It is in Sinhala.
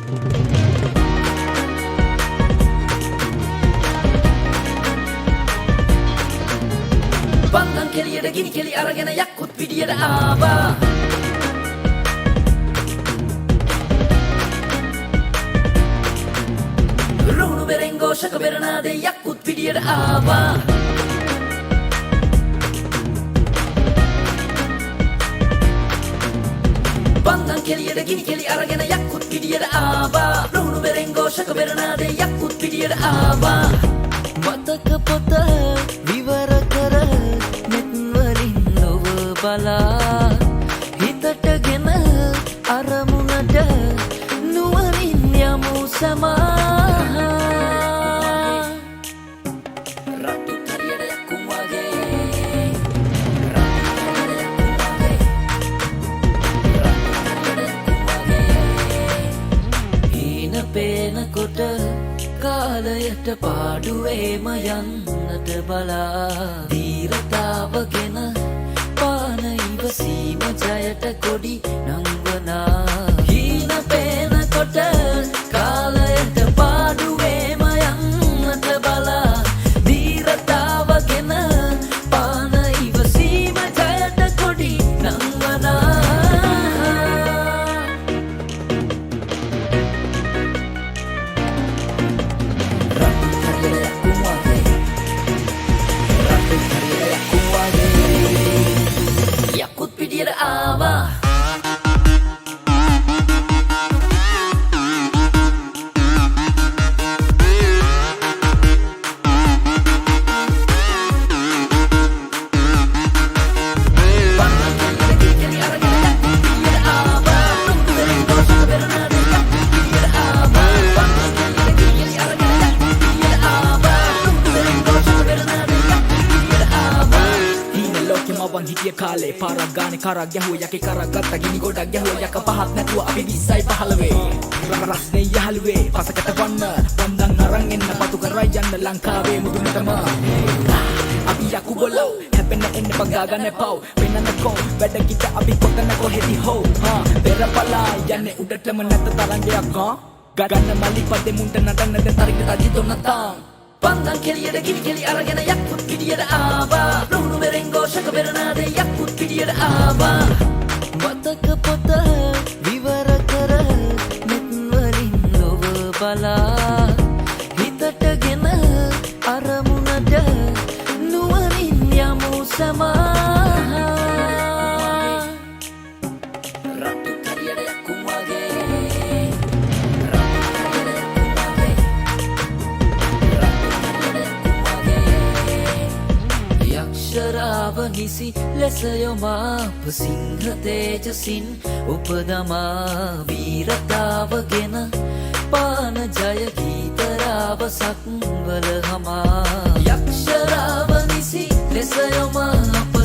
පන්දම් කෙලියට ගිනි කෙලි අරගෙන යක්කුත් පිටියට ආවා. රුණු බෙරෙන් ഘോഷක බෙරනාදේ යක්කුත් පිටියට ආවා. පන්දම් කෙලියට ගිනි කෙලි අරගෙන යක්කුත් පිටියට ආවා. රුණු බෙරෙන් ഘോഷක බෙරනාදේ යක්කුත් පිටියට ආවා. මතක පොත විවර කර නෙත් වලින් නොව බලා හිතටගෙන අරමුණට නුවණින් යමු සමා. රතු තරියට යක්කුම් වගේ හීන පේනකොට කාලයට පාඩුවේම යන්නට බලා දීරතාවගෙන පාන ඉවසීම ජයට කොඩි නංවනා. හීන පේනකොට කාලයට පාඩුවේම යන්නට බලා දීරතාවගෙන පාන ඉවසීම ජයට කොඩි නංවනා. යක්කුත් පිටියට ආවා. හිටිය කාලේ පාරක් ගානේ කරක් ගැහුව යකේ කරක් ගත්ත ගිනි ගොඩක් ගැහුව යක පහක් නැතුව අපි 2015 රස්නේ යහළුවේ පසකට වන්න පන්දන් අරන් එන්න පතු කරයි යන්න ලංකාවේ මුදුනටම අපි යකු ගොල්ලෝ හැපෙන්න එන්න පගා ගන්න පව් වෙනනකෝ වැඩ කිට අපි කොතන කොහෙදි හෝ පෙරපලා යන්නේ උඩටම නැත තරංගයක් ගන්න මල්ලි පදේ මුන්ට නටන්න දැන් තරංග තජි තොන්නතම්. පන්දම් කෙලියට ගිනි කෙලි අරගෙන යක්කුත් පිටියට ආවා. රුණු බෙරෙන් ഘോഷක බෙරනාදේ යක්කුත් පිටියට ආවා. මතක පොත විවර කර නෙත් වලින් නොව බලා හිතටගෙන අරමුණට නුවණින් යමු සමා. රතු තරියට යක්කුම් වගේ යක්ෂරාව නිසි ලෙස යොමාප සිංහ තේජසින් උපදමා වීරතාවගෙන පාන ජය ගීතරාව සක්වල හමා. යක්ෂරාව නිසි ලෙස යොමාප